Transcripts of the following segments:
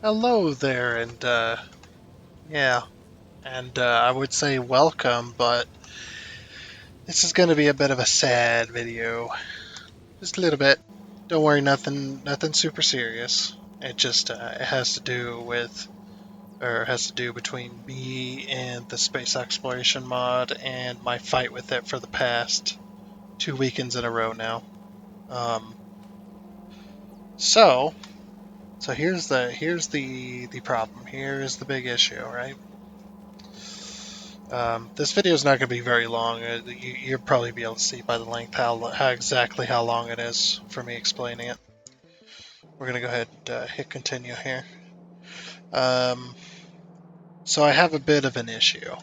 Hello there, and yeah, and I would say welcome, but this is going to be a bit of a sad video, just a little bit. Don't worry, nothing super serious. It has to do with, or has to do between me and the space exploration mod, and my fight with it for the past 2 weekends in a row now. Um, so, so here's the problem. Here's the big issue, right? This video is not going to be very long. You'll probably be able to see by the length how long it is for me explaining it. We're going to go ahead and hit continue here. Um, so I have a bit of an issue,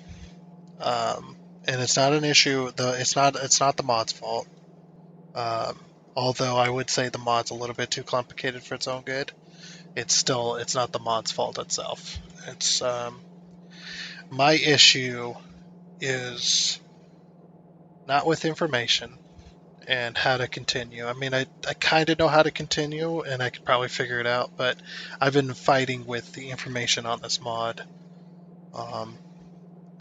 and it's not an issue. It's not the mod's fault. Um, although I would say the mod's a little bit too complicated for its own good. It's not the mod's fault itself. It's My issue is not with information and how to continue. I mean, I kind of know how to continue and I could probably figure it out, but I've been fighting with the information on this mod um,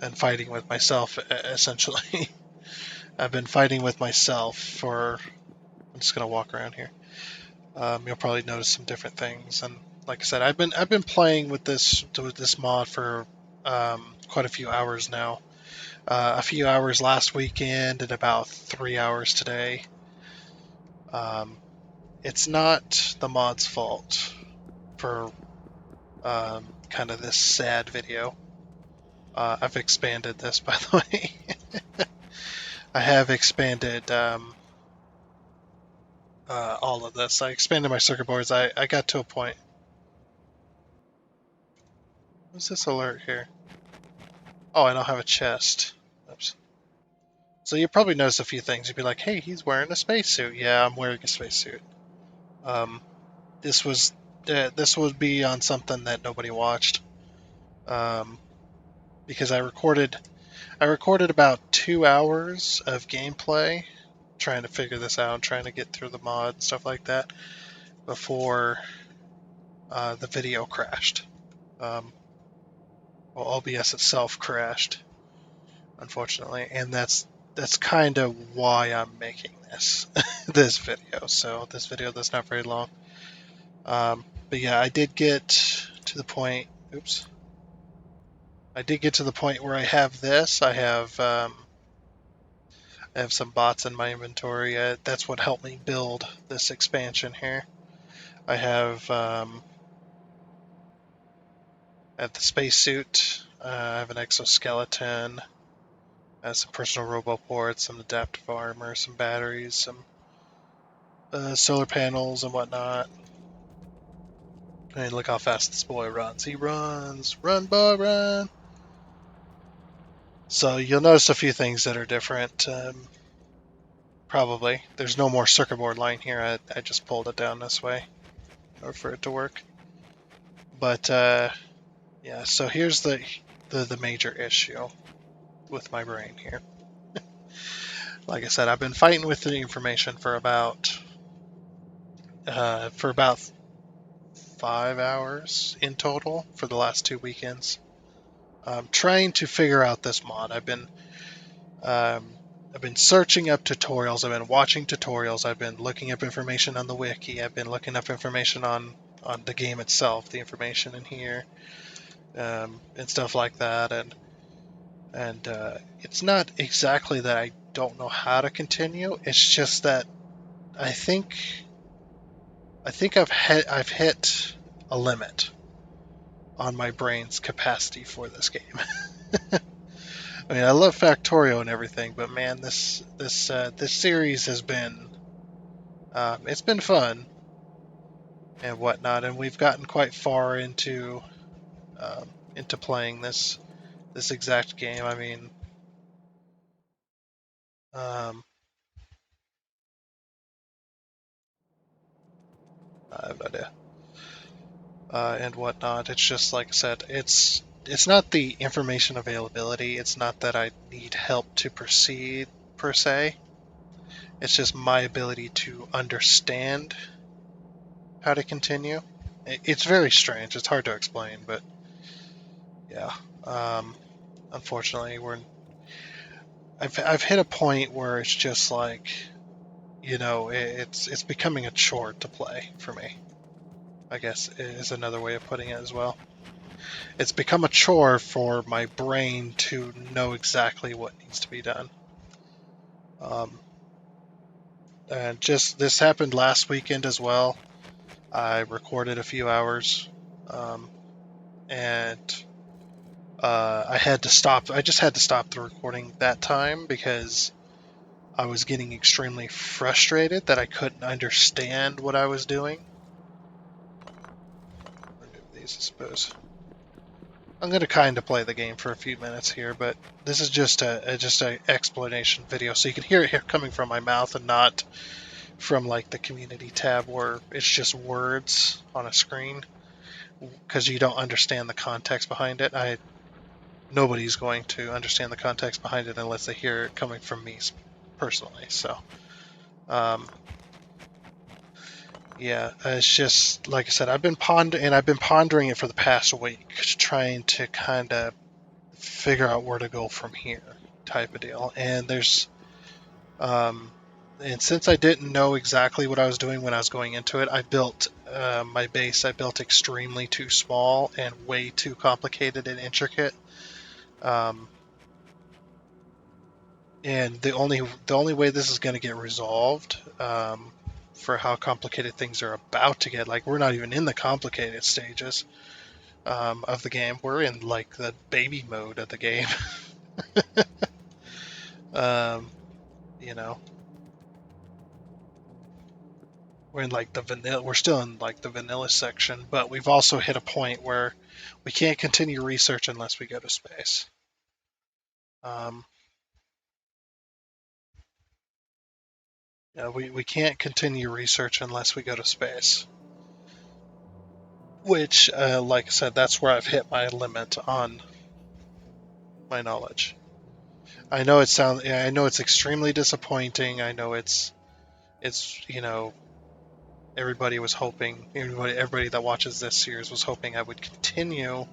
and fighting with myself essentially. I've been fighting with myself for. I'm just gonna walk around here. You'll probably notice some different things, and like I said, I've been playing with this mod for quite a few hours now. A few hours last weekend and about 3 hours today. Um, it's not the mod's fault for kind of this sad video. I've expanded this, by the way. I have expanded all of this. I expanded my circuit boards. I got to a point. What's this alert here? Oh, I don't have a chest. Oops. So you probably notice a few things. You'd be like, "Hey, he's wearing a spacesuit." Yeah, I'm wearing a spacesuit. Um, this was this would be on something that nobody watched. Um, because I recorded about 2 hours of gameplay trying to figure this out, trying to get through the mod and stuff like that before the video crashed. Well, OBS itself crashed, unfortunately, and that's kind of why I'm making this this video. So this video that's not very long. But yeah, I did get to the point. Oops. I did get to the point where I have this. I have some bots in my inventory. That's what helped me build this expansion here. I have the spacesuit. I have an exoskeleton. I have some personal roboports, some adaptive armor, some batteries, some solar panels and whatnot. And look how fast this boy runs. He runs. Run, boy, run. So you'll notice a few things that are different. Probably. There's no more circuit board line here. I just pulled it down this way in order for it to work. But yeah, so here's the major issue with my brain here. Like I said, I've been fighting with the information for about 5 hours in total for the last 2 weekends. Trying to figure out this mod. I've been searching up tutorials. I've been watching tutorials. I've been looking up information on the wiki. I've been looking up information on the game itself, the information in here, and stuff like that. And it's not exactly that I don't know how to continue. It's just that I think I've hit a limit on my brain's capacity for this game. I mean, I love Factorio and everything, but man, this series has been it's been fun and whatnot, and we've gotten quite far into playing this exact game. I mean, um, I have no idea. And whatnot. It's just like I said, it's not the information availability. It's not that I need help to proceed per se. It's just my ability to understand how to continue. It's very strange. It's hard to explain, but yeah. Unfortunately, I've hit a point where it's just like, it's becoming a chore to play for me. I guess is another way of putting it as well. It's become a chore for my brain to know exactly what needs to be done. Um, and just this happened last weekend as well. I recorded a few hours, um, and I had to stop. I just had to stop the recording that time because I was getting extremely frustrated that I couldn't understand what I was doing. Remove these, I suppose. I'm going to kind of play the game for a few minutes here, but this is just a explanation video, so you can hear it here coming from my mouth and not from like the community tab where it's just words on a screen because you don't understand the context behind it. Nobody's going to understand the context behind it unless they hear it coming from me personally. So, um, yeah, it's just like I said, I've been pondering it for the past week, trying to kind of figure out where to go from here, type of deal. Um, and since I didn't know exactly what I was doing when I was going into it, I built my base. I built extremely too small and way too complicated and intricate. Um, and the only way this is going to get resolved, for how complicated things are about to get, like we're not even in the complicated stages of the game. We're in like the baby mode of the game. um, you know, we're in like the vanilla. We're still in like the vanilla section, but we've also hit a point where we can't continue research unless we go to space. Um, we can't continue research unless we go to space. Which, like I said, that's where I've hit my limit on my knowledge. I know it's extremely disappointing. I know it's everybody that watches this series was hoping I would continue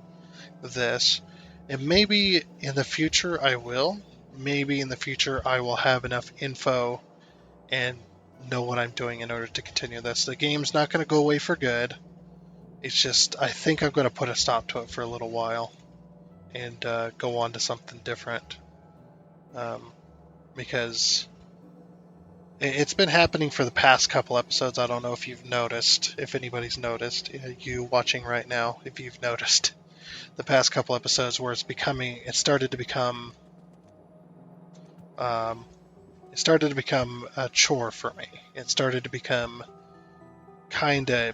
this, and maybe in the future I will. Maybe in the future I will have enough info and know what I'm doing in order to continue this. The game's not going to go away for good. It's just I think I'm going to put a stop to it for a little while and go on to something different, um, because it's been happening for the past couple episodes. I don't know if you've noticed, if anybody's noticed, you watching right now, if you've noticed the past couple episodes where it started to become, um, a chore for me. It started to become kind of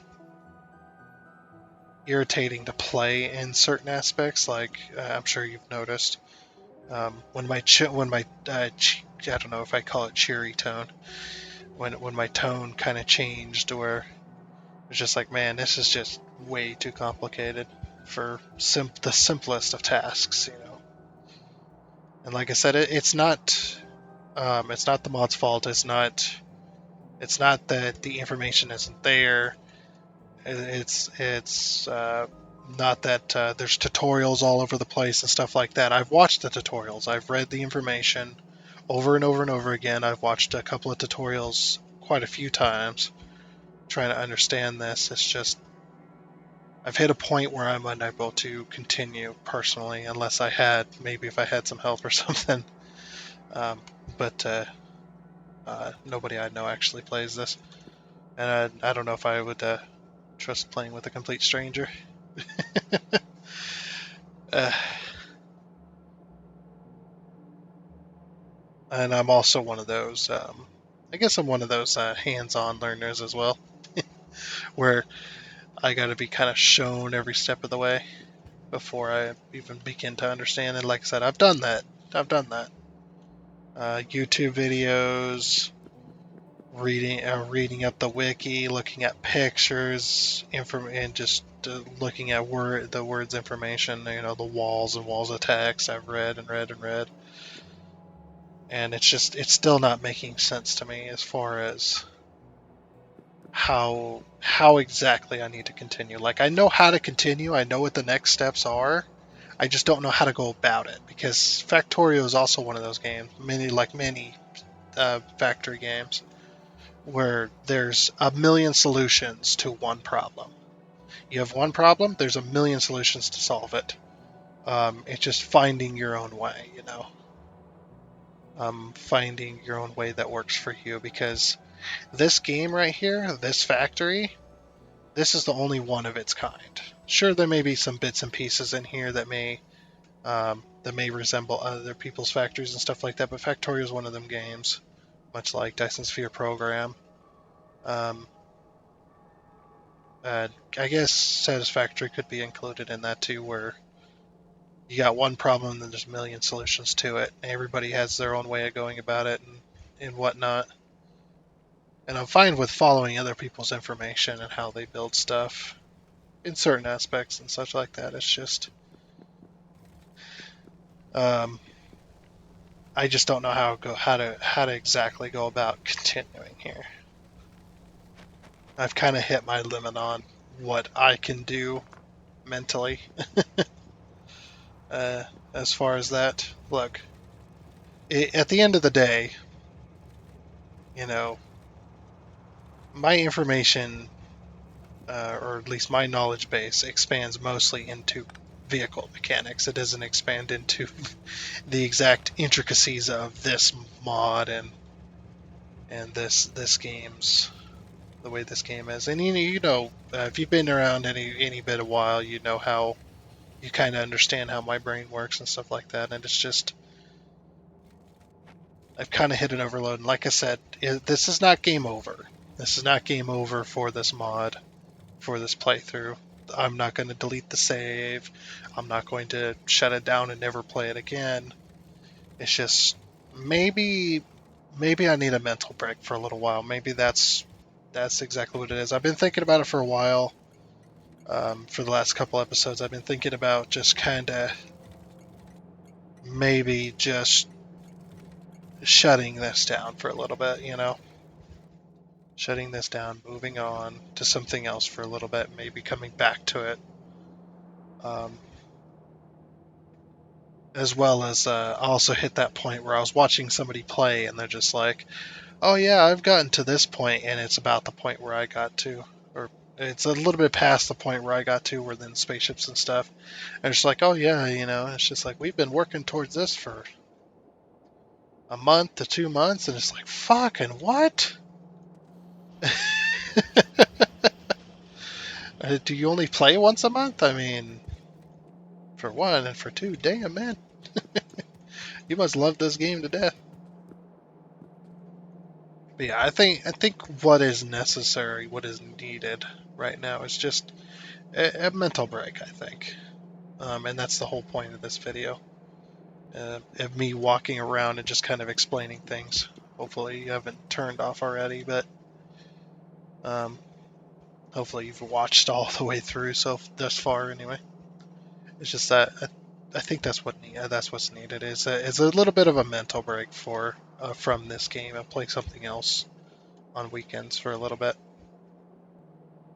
irritating to play in certain aspects. Like I'm sure you've noticed, when my I don't know if I call it cheery tone, when my tone kind of changed, where it's just like, man, this is just way too complicated for the simplest of tasks, And like I said, it's not the mod's fault. It's not that the information isn't there. It's not that there's tutorials all over the place and stuff like that. I've watched the tutorials. I've read the information over and over and over again. I've watched a couple of tutorials quite a few times trying to understand this. It's just I've hit a point where I'm unable to continue personally, unless maybe if I had some help or something. Um, but nobody I know actually plays this, and I don't know if I would trust playing with a complete stranger. uh, and I'm also one of those. I guess I'm one of those hands-on learners as well, where I got to be kind of shown every step of the way before I even begin to understand. And like I said, I've done that. I've done that. YouTube videos, reading up the wiki, looking at pictures, and just looking at the words information. The walls and walls of text. I've read and read and read, and it's still not making sense to me as far as how exactly I need to continue. Like, I know how to continue, I know what the next steps are. I just don't know how to go about it, because Factorio is also one of those games, many factory games, where there's a million solutions to one problem. You have one problem, there's a million solutions to solve it. It's just finding your own way, finding your own way that works for you. Because this game right here, this factory, this is the only one of its kind. Sure, there may be some bits and pieces in here that may resemble other people's factories and stuff like that, but Factorio is one of them games, much like Dyson Sphere Program. Um, I guess Satisfactory could be included in that too, where you got one problem and there's a million solutions to it. Everybody has their own way of going about it and whatnot. And I'm fine with following other people's information and how they build stuff in certain aspects and such like that. It's just, um, I just don't know how to exactly go about continuing here. I've kind of hit my limit on what I can do mentally. uh, as far as that, look, at the end of the day, you know, my information, or at least my knowledge base, expands mostly into vehicle mechanics. It doesn't expand into the exact intricacies of this mod and this game's the way this game is. And if you've been around any bit of while, you know how you kind of understand how my brain works and stuff like that. And it's just I've kind of hit an overload. And like I said, this is not game over. This is not game over for this mod, for this playthrough. I'm not going to delete the save. I'm not going to shut it down and never play it again. It's just maybe I need a mental break for a little while. Maybe that's exactly what it is. I've been thinking about it for a while. For the last couple episodes, I've been thinking about just kind of maybe just shutting this down for a little bit. Shutting this down, moving on to something else for a little bit, maybe coming back to it. As well as I also hit that point where I was watching somebody play and they're just like, oh yeah, I've gotten to this point and it's about the point where I got to, or it's a little bit past the point where I got to, where then spaceships and stuff. And it's like, oh yeah, it's just like we've been working towards this for a month to 2 months, and it's like, fucking what? Do you only play once a month? I mean, for one, and for two, damn man, you must love this game to death. But yeah, I think what is necessary, what is needed right now is just a mental break. I think, and that's the whole point of this video. Of me walking around and just kind of explaining things. Hopefully you haven't turned off already, but um, hopefully you've watched all the way through so thus far. Anyway, it's just that I think that's what's needed is a little bit of a mental break from this game and play something else on weekends for a little bit.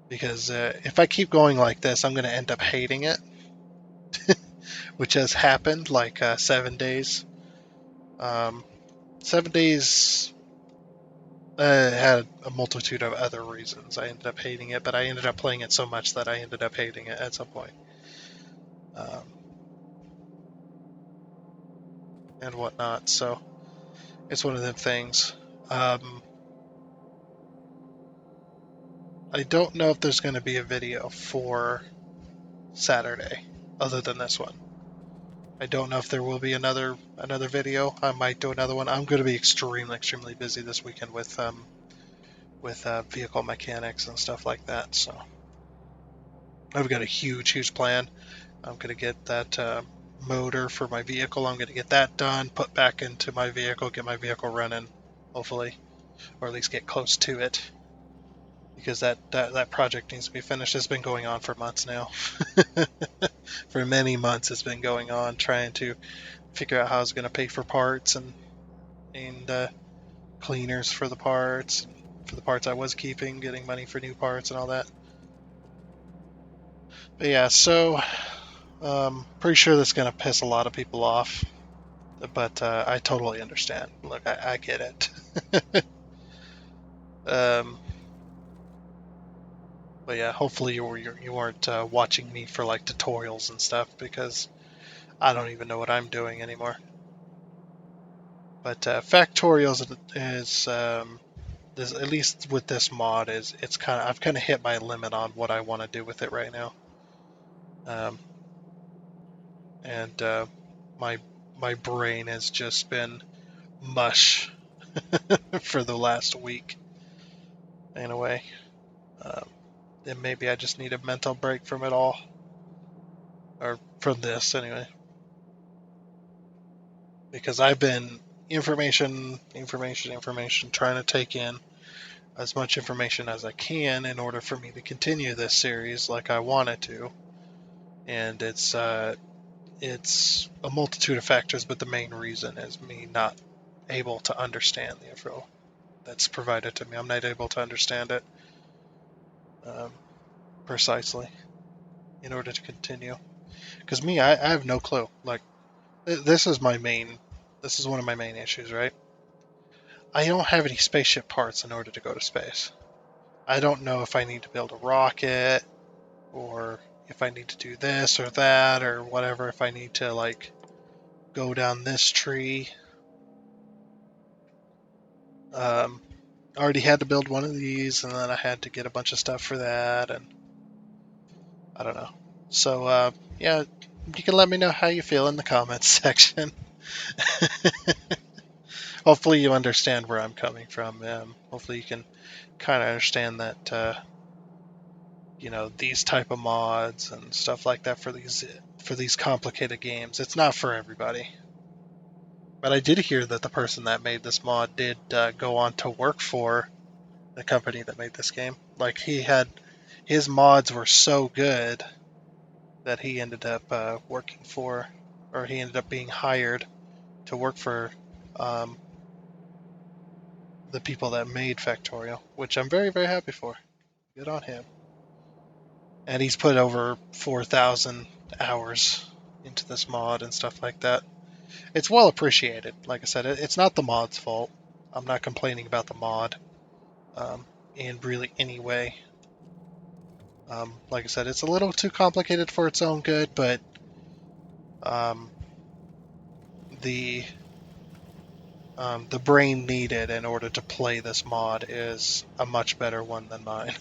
Because if I keep going like this, I'm going to end up hating it, which has happened. Like 7 days. 7 days had a multitude of other reasons. I ended up hating it, but I ended up playing it so much that I ended up hating it at some point. Um, and whatnot. So it's one of them things. I don't know if there's going to be a video for Saturday other than this one. I don't know if there will be another video. I might do another one. I'm going to be extremely busy this weekend with vehicle mechanics and stuff like that. So I've got a huge plan. I'm going to get that motor for my vehicle. I'm going to get that done, put back into my vehicle, get my vehicle running, hopefully, or at least get close to it. Because that project needs to be finished. It's been going on for months now. For many months it's been going on, trying to figure out how I was going to pay for parts and cleaners for the parts, for the parts I was keeping, getting money for new parts and all that. But yeah, so pretty sure that's gonna piss a lot of people off, but I totally understand. Look, I get it. um, but yeah, hopefully you weren't watching me for like tutorials and stuff because I don't even know what I'm doing anymore. But Factorial is at least with this mod is it's kind of I've kind of hit my limit on what I want to do with it right now. Um, and my my brain has just been mush for the last week in a way. Um, and maybe I just need a mental break from it all, or from this anyway, because I've been information, trying to take in as much information as I can in order for me to continue this series like I wanted to. And it's a multitude of factors, but the main reason is me not able to understand the info that's provided to me. I'm not able to understand it um, precisely in order to continue. Because me, I have no clue. Like this is my main. This is one of my main issues, right? I don't have any spaceship parts in order to go to space. I don't know if I need to build a rocket or if I need to do this or that or whatever. If I need to like go down this tree. Um, I already had to build one of these, and then I had to get a bunch of stuff for that, and I don't know. So yeah, you can let me know how you feel in the comments section. Hopefully you understand where I'm coming from. Hopefully you can kind of understand that these type of mods and stuff like that for these complicated games. It's not for everybody. But I did hear that the person that made this mod did go on to work for the company that made this game. Like his mods were so good that he ended up working for, or he ended up being hired to work for um, the people that made Factorio, which I'm very, very happy for. Good on him. And he's put over 4,000 hours into this mod and stuff like that. It's well appreciated. Like I said, it's not the mod's fault. I'm not complaining about the mod in really any way. Like I said, it's a little too complicated for its own good, but um, the the brain needed in order to play this mod is a much better one than mine.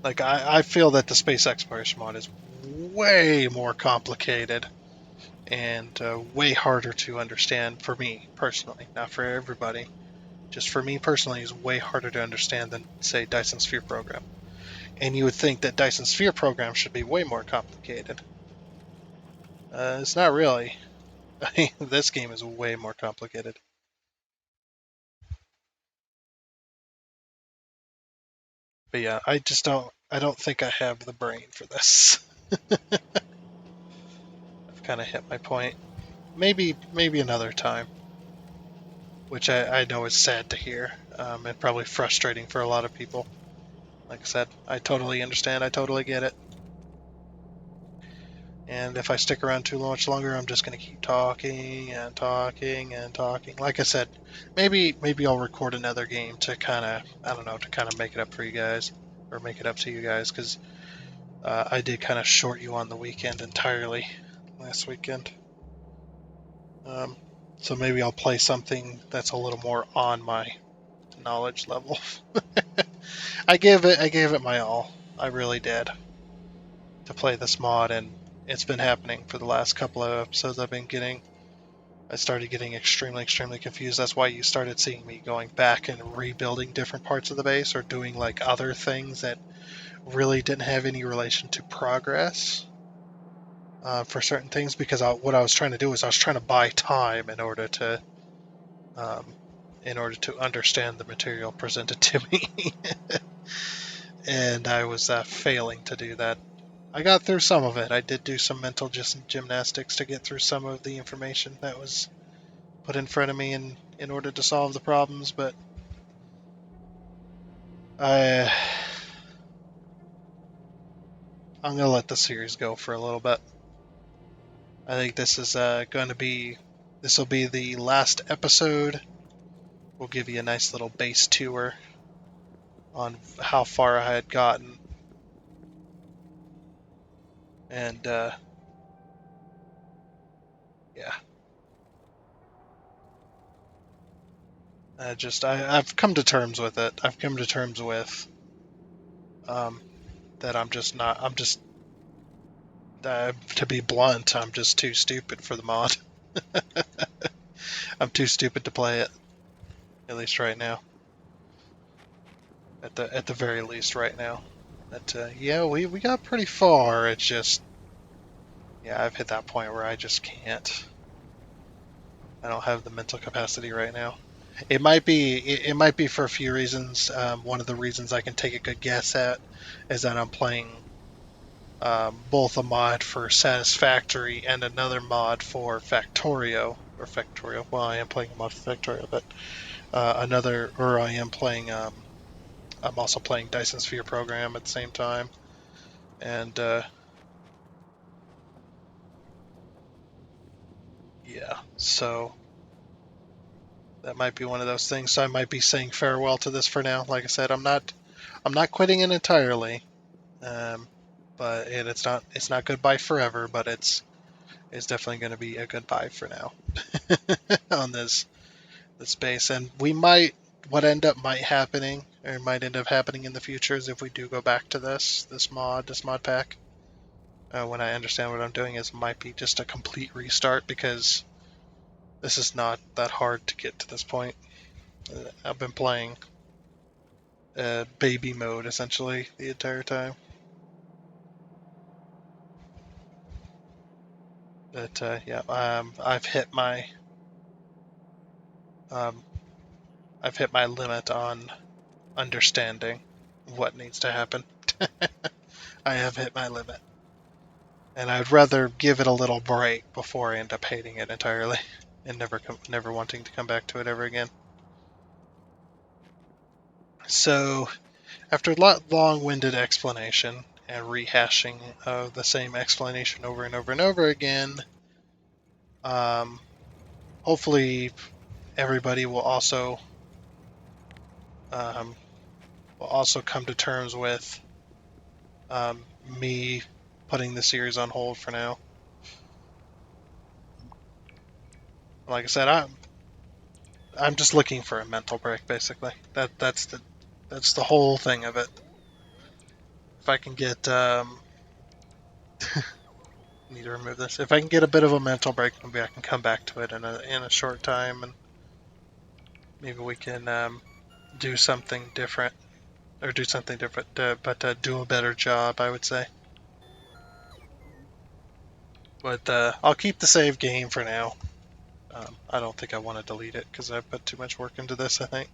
Like I feel that the space exploration mod is way more complicated and way harder to understand for me personally, not for everybody. Just for me personally, is way harder to understand than say Dyson Sphere program. And you would think that Dyson Sphere program should be way more complicated. It's not really. I mean, this game is way more complicated. But yeah, I just don't. I don't think I have the brain for this. I've kind of hit my point. Maybe another time, which I know is sad to hear, and probably frustrating for a lot of people. Like I said, I totally understand. I totally get it. And if I stick around too much longer, I'm just going to keep talking and talking and talking. Like I said, maybe I'll record another game to kind of I don't know to kind of make it up for you guys or make it up to you guys because I did kind of short you on the weekend entirely last weekend. Um, so maybe I'll play something that's a little more on my knowledge level. I gave it my all. I really did to play this mod, and it's been happening for the last couple of episodes I've been getting. I started getting extremely, extremely confused. That's why you started seeing me going back and rebuilding different parts of the base or doing like other things that really didn't have any relation to progress for certain things because what I was trying to do is I was trying to buy time um, in order to understand the material presented to me, and I was failing to do that. I got through some of it. I did do some mental gymnastics to get through some of the information that was put in front of me in order to solve the problems, but I I'm gonna let the series go for a little bit. I think this is this will be the last episode. We'll give you a nice little base tour on how far I had gotten, and yeah, I've come to terms with it. I've come to terms with um, that I'm just not. I'm just to be blunt. I'm just too stupid for the mod. I'm too stupid to play it. At least right now. At the very least right now. But yeah, we got pretty far. It's just yeah, I've hit that point where I just can't. I don't have the mental capacity right now. It might be for a few reasons. One of the reasons I can take a good guess at is that I'm playing both a mod for Satisfactory and another mod for Factorio or Factorio. Well, I am playing a mod for Factorio, but another or I am playing. I'm also playing Dyson Sphere Program at the same time, and yeah, so that might be one of those things. So I might be saying farewell to this for now. Like I said, I'm not quitting it entirely. Um, but it's not goodbye forever, but it's definitely going to be a goodbye for now on this base. And we might might happening or might end up happening in the future is if we do go back to this mod pack. When I understand what I'm doing, is might be just a complete restart because this is not that hard to get to this point. I've been playing baby mode essentially the entire time. But yeah, um, I've hit my limit on understanding what needs to happen. I have hit my limit, and I'd rather give it a little break before I end up hating it entirely and never wanting to come back to it ever again. So, after a long-winded explanation and rehashing of the same explanation over and over and over again, um, hopefully everybody um, will also come to terms with me putting the series on hold for now. Like I said, I'm just looking for a mental break, basically. That's the whole thing of it. If I can get need to remove this. If I can get a bit of a mental break, maybe I can come back to it in a short time, and maybe we can do something different or do something different, but do a better job, I would say. But I'll keep the save game for now. I don't think I want to delete it because I put too much work into this. I think.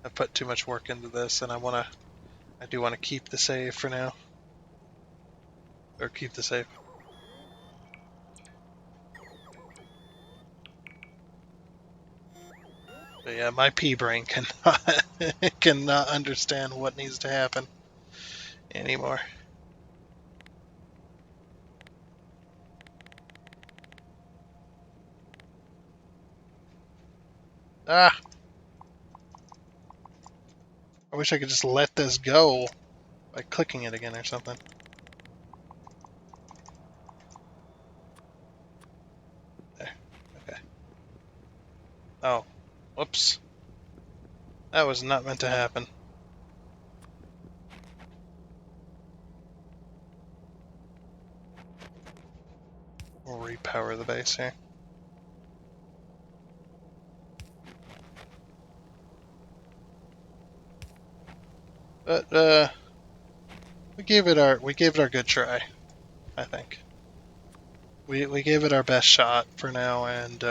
I put too much work into this, and I do want to keep the save for now, or keep the save. But yeah, my pea brain cannot cannot understand what needs to happen anymore. Ah, I wish I could just let this go by clicking it again or something. There. Okay. Oh, whoops. That was not meant to happen. We'll repower the base here. But we gave it our good try. I think we gave it our best shot for now, and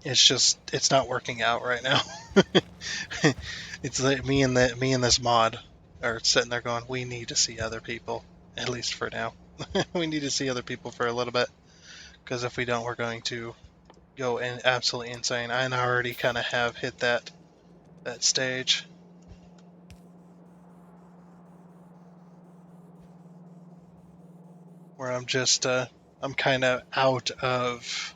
it's not working out right now. It's like me and this mod. Or sitting there going, we need to see other people, at least for now. We need to see other people for a little bit, because if we don't, we're going to go in absolutely insane. I already kind of have hit that stage. Where I'm just, I'm kind of out of,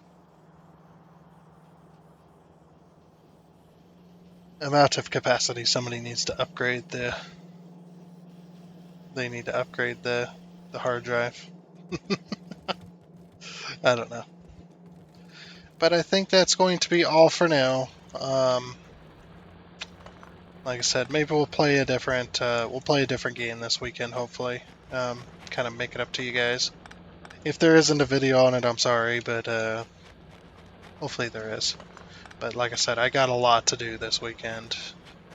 I'm out of capacity. Somebody needs to upgrade they need to upgrade the hard drive. I don't know. But I think that's going to be all for now. Like I said, maybe we'll play a different game this weekend, hopefully. Kind of make it up to you guys. If there isn't a video on it, I'm sorry, but hopefully there is. But like I said, I got a lot to do this weekend.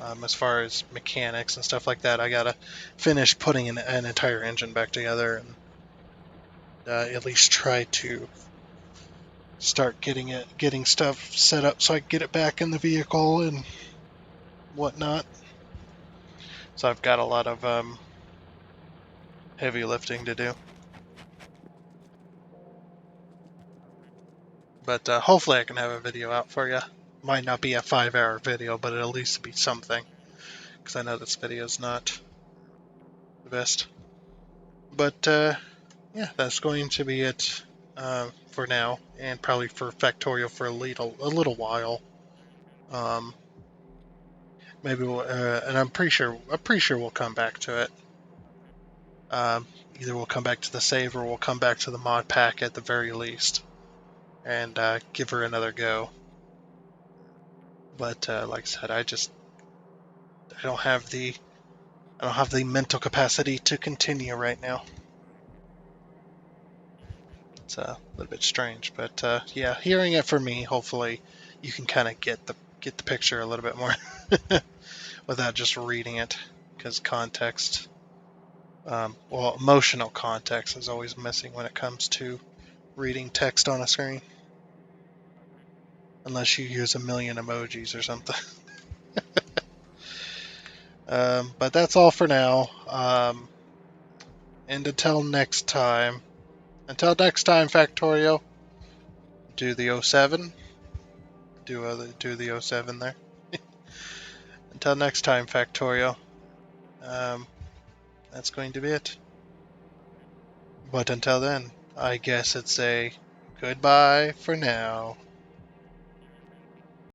As far as mechanics and stuff like that, I gotta finish putting an entire engine back together and at least try to start getting stuff set up so I can get it back in the vehicle and whatnot. So I've got a lot of heavy lifting to do. But hopefully I can have a video out for you. Might not be a 5-hour video, but it'll at least be something. Because I know this video is not the best. But yeah, that's going to be it for now, and probably for Factorio for a little while. Um, maybe and I'm pretty sure we'll come back to it. Either we'll come back to the save or we'll come back to the mod pack at the very least, and give her another go. But like I said, I don't have the mental capacity to continue right now. It's a little bit strange, but yeah, hearing it from me, hopefully you can kind of get the picture a little bit more without just reading it, because context, well, emotional context is always missing when it comes to reading text on a screen, unless you use a million emojis or something. But that's all for now. And until next time, Factorio, do the '07. Do the '07 there. Until next time, Factorio. Um, that's going to be it. But until then, I guess it's a goodbye for now.